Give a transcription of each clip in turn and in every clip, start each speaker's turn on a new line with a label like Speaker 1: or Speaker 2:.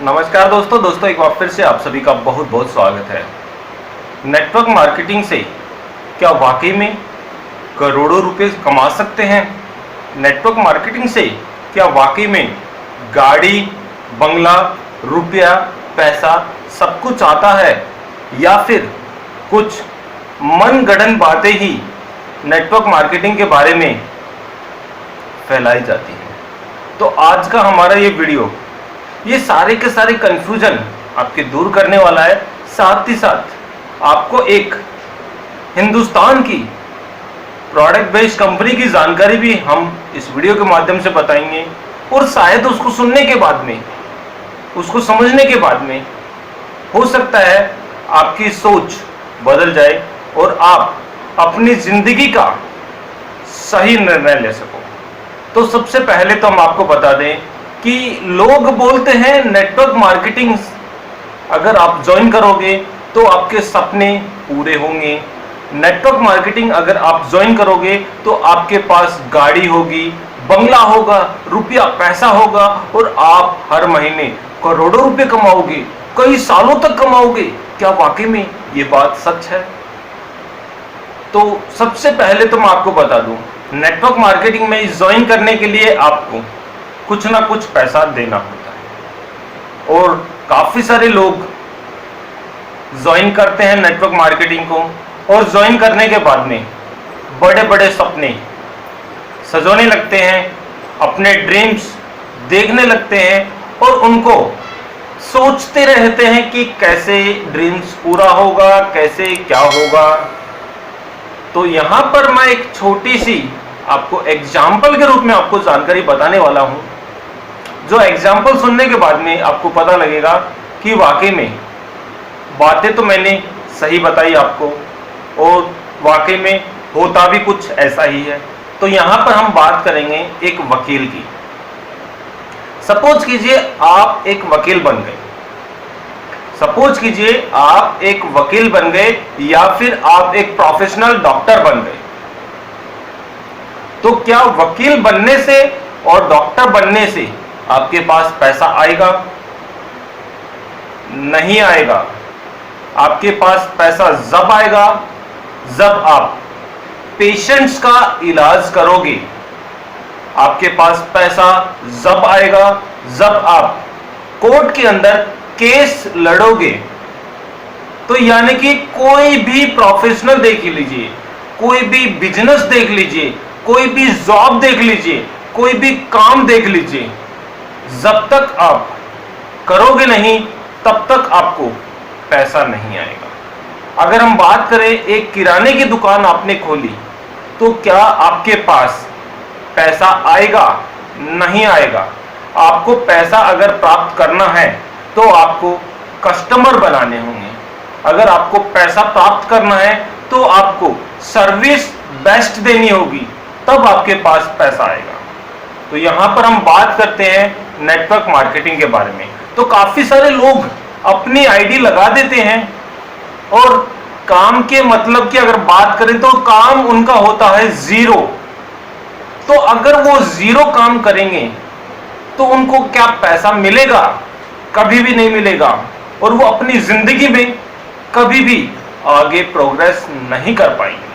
Speaker 1: नमस्कार दोस्तों एक बार फिर से आप सभी का बहुत बहुत स्वागत है। नेटवर्क मार्केटिंग से क्या वाकई में करोड़ों रुपए कमा सकते हैं? नेटवर्क मार्केटिंग से क्या वाकई में गाड़ी, बंगला, रुपया, पैसा सब कुछ आता है, या फिर कुछ मनगढ़ंत बातें ही नेटवर्क मार्केटिंग के बारे में फैलाई जाती हैं? तो आज का हमारा ये वीडियो ये सारे के सारे कंफ्यूजन आपके दूर करने वाला है। साथ ही साथ आपको एक हिंदुस्तान की प्रोडक्ट बेस्ड कंपनी की जानकारी भी हम इस वीडियो के माध्यम से बताएंगे, और शायद उसको सुनने के बाद में, उसको समझने के बाद में हो सकता है आपकी सोच बदल जाए और आप अपनी जिंदगी का सही निर्णय ले सको। तो सबसे पहले तो हम आपको बता दें कि लोग बोलते हैं नेटवर्क मार्केटिंग अगर आप ज्वाइन करोगे तो आपके सपने पूरे होंगे। नेटवर्क मार्केटिंग अगर आप ज्वाइन करोगे तो आपके पास गाड़ी होगी, बंगला होगा, रुपया पैसा होगा, और आप हर महीने करोड़ों रुपए कमाओगे, कई सालों तक कमाओगे। क्या वाकई में ये बात सच है? तो सबसे पहले तो मैं आपको बता दूं, नेटवर्क मार्केटिंग में ज्वाइन करने के लिए आपको कुछ ना कुछ पैसा देना होता है, और काफी सारे लोग ज्वाइन करते हैं नेटवर्क मार्केटिंग को, और ज्वाइन करने के बाद में बड़े बड़े सपने सजोने लगते हैं, अपने ड्रीम्स देखने लगते हैं, और उनको सोचते रहते हैं कि कैसे ड्रीम्स पूरा होगा, कैसे क्या होगा। तो यहां पर मैं एक छोटी सी आपको एग्जाम्पल के रूप में आपको जानकारी बताने वाला हूं, जो एग्जाम्पल सुनने के बाद में आपको पता लगेगा कि वाकई में बातें तो मैंने सही बताई आपको, और वाकई में होता भी कुछ ऐसा ही है। तो यहां पर हम बात करेंगे एक वकील की। सपोज कीजिए आप एक वकील बन गए, सपोज कीजिए आप एक वकील बन गए, या फिर आप एक प्रोफेशनल डॉक्टर बन गए। तो क्या वकील बनने से और डॉक्टर बनने से आपके पास पैसा आएगा? नहीं आएगा। आपके पास पैसा जब आएगा जब आप पेशेंट्स का इलाज करोगे। आपके पास पैसा जब आएगा जब आप कोर्ट के अंदर केस लड़ोगे। तो यानी कि कोई भी प्रोफेशनल देख लीजिए, कोई भी बिजनेस देख लीजिए, कोई भी जॉब देख लीजिए, कोई भी काम देख लीजिए, जब तक आप करोगे नहीं तब तक आपको पैसा नहीं आएगा। अगर हम बात करें, एक किराने की दुकान आपने खोली, तो क्या आपके पास पैसा आएगा? नहीं आएगा। आपको पैसा अगर प्राप्त करना है तो आपको कस्टमर बनाने होंगे। अगर आपको पैसा प्राप्त करना है तो आपको सर्विस बेस्ट देनी होगी, तब आपके पास पैसा आएगा। तो यहां पर हम बात करते हैं नेटवर्क मार्केटिंग के बारे में। तो काफी सारे लोग अपनी आईडी लगा देते हैं, और काम के मतलब की अगर बात करें तो काम उनका होता है जीरो। तो अगर वो जीरो काम करेंगे तो उनको क्या पैसा मिलेगा? कभी भी नहीं मिलेगा, और वो अपनी जिंदगी में कभी भी आगे प्रोग्रेस नहीं कर पाएंगे।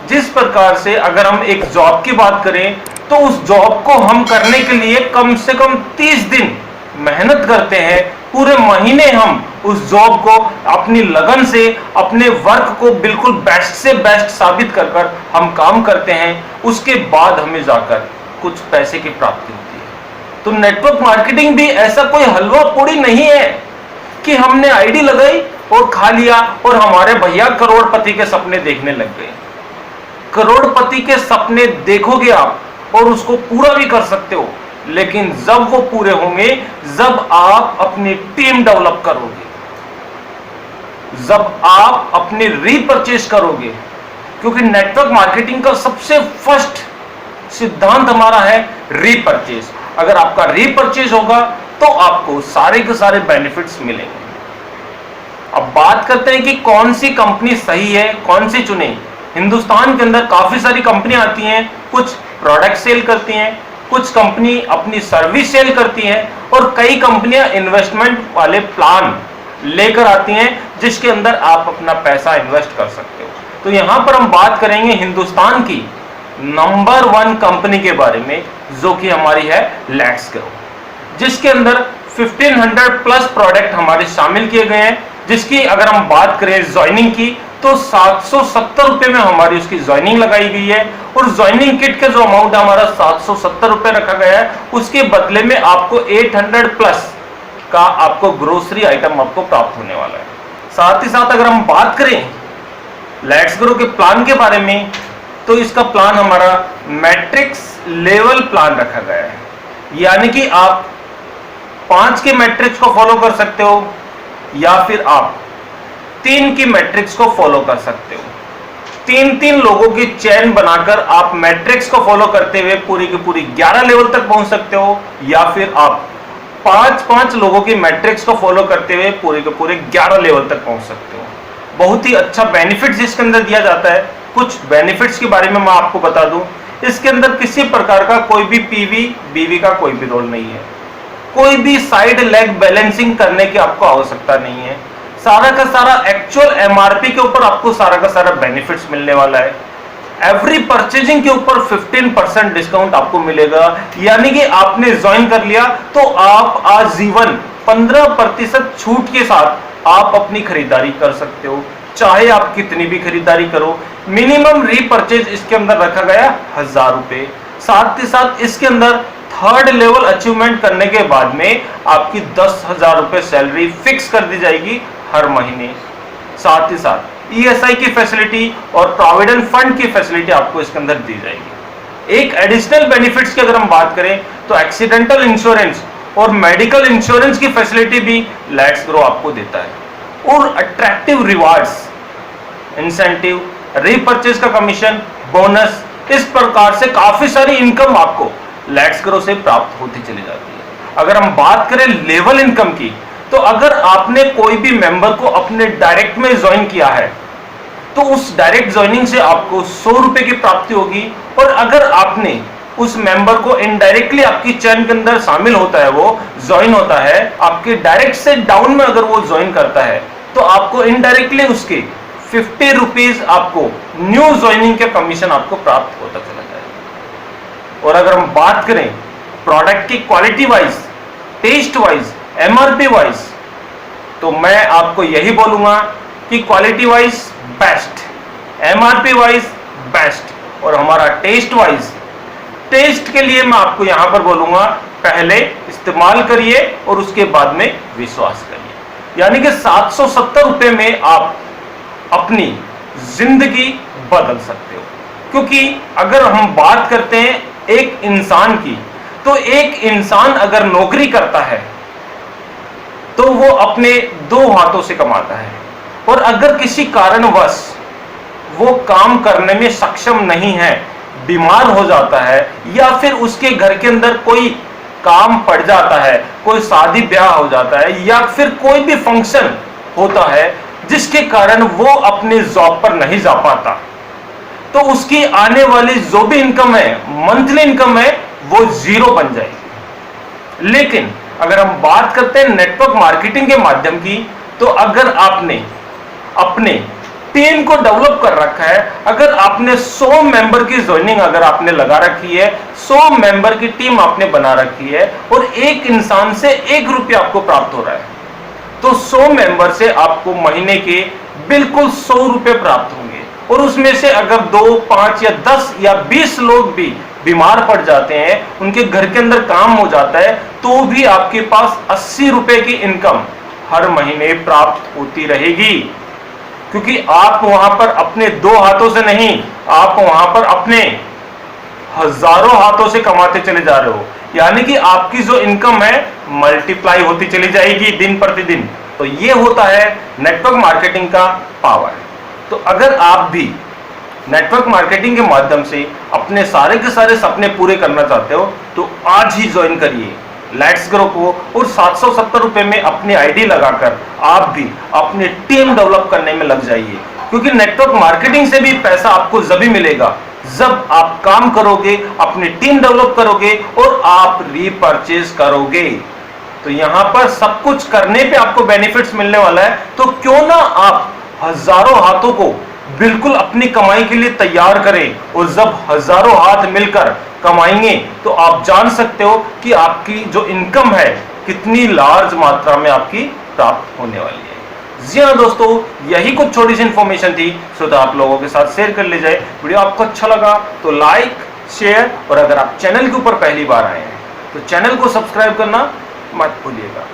Speaker 1: जिस प्रकार से अगर हम एक जॉब की बात करें तो उस जॉब को हम करने के लिए कम से कम 30 दिन मेहनत करते हैं। पूरे महीने हम उस जॉब को अपनी लगन से, अपने वर्क को बिल्कुल बेस्ट से बेस्ट साबित कर कर हम काम करते हैं। उसके बाद हमें जाकर कुछ पैसे की प्राप्ति होती है। तो नेटवर्क मार्केटिंग भी ऐसा कोई हलवा पूड़ी नहीं है कि हमने आईडी लगाई और खा लिया और हमारे भैया करोड़पति के सपने देखने लग गए। करोड़पति के सपने देखोगे आप और उसको पूरा भी कर सकते हो, लेकिन जब वो पूरे होंगे जब आप अपनी टीम डेवलप करोगे, जब आप अपनी रीपरचेज करोगे। क्योंकि नेटवर्क मार्केटिंग का सबसे फर्स्ट सिद्धांत हमारा है रीपरचेज। अगर आपका रीपरचेज होगा तो आपको सारे के सारे बेनिफिट्स मिलेंगे। अब बात करते हैं कि कौन सी कंपनी सही है, कौन सी चुने। हिंदुस्तान के अंदर काफी सारी कंपनियां आती हैं, कुछ प्रोडक्ट सेल करती हैं, कुछ कंपनी अपनी सर्विस सेल करती हैं और कई कंपनियां इन्वेस्टमेंट वाले प्लान लेकर आती हैं जिसके अंदर आप अपना पैसा इन्वेस्ट कर सकते हो। तो यहां पर हम बात करेंगे हिंदुस्तान की नंबर 1 कंपनी के बारे में, जो कि हमारी है लेट्स ग्रो, जिसके अंदर 1500 प्लस प्रोडक्ट हमारे शामिल किए गए हैं, जिसकी अगर हम बात करें ज्वाइनिंग की तो 770 रुपए में हमारी उसकी ज्वाइनिंग लगाई गई है और ज्वाइनिंग किट का जो अमाउंट हमारा 770 रुपए रखा गया है, उसके बदले में आपको 800 प्लस का आपको ग्रोसरी आइटम आपको प्राप्त होने वाला है। साथ ही साथ अगर हम बात करें लेट्स ग्रो के प्लान के बारे में, तो इसका प्लान हमारा मैट्रिक्स लेवल प्लान रखा गया है, यानी कि आप 5 के मैट्रिक्स को फॉलो कर सकते हो या फिर आप 3 की मैट्रिक्स को फॉलो कर सकते हो। 3-3 लोगों की चेन बनाकर आप मैट्रिक्स को फॉलो करते हुए पूरी की पूरी 11 लेवल तक पहुंच सकते हो, या फिर आप 5-5 लोगों की मैट्रिक्स को फॉलो करते हुए पूरे के पूरे 11 लेवल तक पहुंच सकते हो। बहुत ही अच्छा बेनिफिट्स इसके अंदर दिया जाता है। कुछ बेनिफिट्स के बारे में मैं आपको बता दूं, इसके अंदर किसी प्रकार का कोई भी पीवी बीवी का कोई भी रोल नहीं है, कोई भी साइड लेग बैलेंसिंग करने की आपको आवश्यकता नहीं है। सारा का सारा एक्चुअल एमआरपी के ऊपर आपको सारा का सारा बेनिफिट्स मिलने वाला है। एवरी परचेजिंग के ऊपर 15% डिस्काउंट आपको मिलेगा, यानी कि आपने ज्वाइन कर लिया तो आप आजीवन 15% छूट के साथ आप अपनी खरीदारी कर सकते हो, चाहे आप कितनी भी खरीदारी करो। मिनिमम रीपरचेज इसके अंदर रखा गया 1000 रुपए। साथ ही साथ इसके अंदर 3rd लेवल अचीवमेंट करने के बाद में आपकी 10,000 रुपए सैलरी फिक्स कर दी जाएगी हर महीने। साथ ही साथ ईएसआई की फैसिलिटी और प्रोविडेंट फंड की फैसिलिटी आपको इसके अंदर दी जाएगी। एक एडिशनल बेनिफिट्स की अगर हम बात करें तो एक्सीडेंटल इंश्योरेंस और मेडिकल इंश्योरेंस की फैसिलिटी भी लेट्स ग्रो आपको देता है, और अट्रैक्टिव रिवार्ड्स, इंसेंटिव, रीपरचेज का कमीशन, बोनस, इस प्रकार से काफी सारी इनकम आपको लेट्स ग्रो से प्राप्त होती चली जाती है। अगर हम बात करें लेवल इनकम की, तो अगर आपने कोई भी मेंबर को अपने डायरेक्ट में ज्वाइन किया है तो उस डायरेक्ट ज्वाइनिंग से आपको 100 रुपए की प्राप्ति होगी, और अगर आपने उस मेंबर को इनडायरेक्टली आपकी चैन के अंदर शामिल होता है, वो ज्वाइन होता है आपके डायरेक्ट से डाउन में, अगर वो ज्वाइन करता है तो आपको इनडायरेक्टली उसके 50 रुपीज आपको न्यू ज्वाइनिंग के कमीशन आपको प्राप्त होता चला जाएगा। और अगर हम बात करें प्रोडक्ट की quality wise, taste wise, MRP wise, तो मैं आपको यही बोलूंगा कि quality wise best, MRP wise best, और हमारा टेस्ट वाइज, टेस्ट के लिए मैं आपको यहां पर बोलूंगा पहले इस्तेमाल करिए और उसके बाद में विश्वास करिए। यानी कि 770 रुपए में आप अपनी जिंदगी बदल सकते हो। क्योंकि अगर हम बात करते हैं एक इंसान की, तो एक इंसान अगर नौकरी करता है तो वो अपने 2 हाथों से कमाता है, और अगर किसी कारणवश वो काम करने में सक्षम नहीं है, बीमार हो जाता है, या फिर उसके घर के अंदर कोई काम पड़ जाता है, कोई शादी ब्याह हो जाता है, या फिर कोई भी फंक्शन होता है जिसके कारण वो अपने जॉब पर नहीं जा पाता, तो उसकी आने वाली जो भी इनकम है, मंथली इनकम है, वो 0 बन जाएगी। लेकिन अगर हम बात करते हैं नेटवर्क मार्केटिंग के माध्यम की, तो अगर आपने अपने टीम को डेवलप कर रखा है, अगर आपने 100 मेंबर की ज्वाइनिंग अगर आपने लगा रखी है, 100 मेंबर की टीम आपने बना रखी है, और एक इंसान से 1 रुपया आपको प्राप्त हो रहा है, तो 100 मेंबर से आपको महीने के बिल्कुल 100 रुपए प्राप्त होंगे। और उसमें से अगर 2, 5 या 10 या 20 लोग भी बीमार पड़ जाते हैं, उनके घर के अंदर काम हो जाता है, तो भी आपके पास 80 रुपए की इनकम हर महीने प्राप्त होती रहेगी। क्योंकि आप वहां पर अपने 2 हाथों से नहीं, आप वहां पर अपने हजारों हाथों से कमाते चले जा रहे हो, यानी कि आपकी जो इनकम है मल्टीप्लाई होती चली जाएगी दिन प्रतिदिन। तो ये होता है नेटवर्क मार्केटिंग का पावर। तो अगर आप भी नेटवर्क मार्केटिंग के माध्यम से अपने सारे के सारे सपने पूरे करना चाहते हो, तो आज ही ज्वाइन करिए लेट्स ग्रो को, और 770 रुपए में अपनी आईडी लगाकर आप भी अपनी टीम डेवलप करने में लग जाइए। क्योंकि नेटवर्क मार्केटिंग से भी पैसा आपको जभी मिलेगा जब आप काम करोगे, अपनी टीम डेवलप करोगे और आप रीपरचेज करोगे। तो यहां पर सब कुछ करने पे आपको बेनिफिट्स मिलने वाला है, तो क्यों ना आप हजारों हाथों को बिल्कुल अपनी कमाई के लिए तैयार करें। और जब हजारों हाथ मिलकर कमाएंगे तो आप जान सकते हो कि आपकी जो इनकम है कितनी लार्ज मात्रा में आपकी प्राप्त होने वाली है। जी हाँ दोस्तों, यही कुछ छोटी सी इंफॉर्मेशन थी, सो तो आप लोगों के साथ शेयर कर ले जाए। वीडियो आपको अच्छा लगा तो लाइक, शेयर, और अगर आप चैनल के ऊपर पहली बार आए हैं तो चैनल को सब्सक्राइब करना मत भूलिएगा।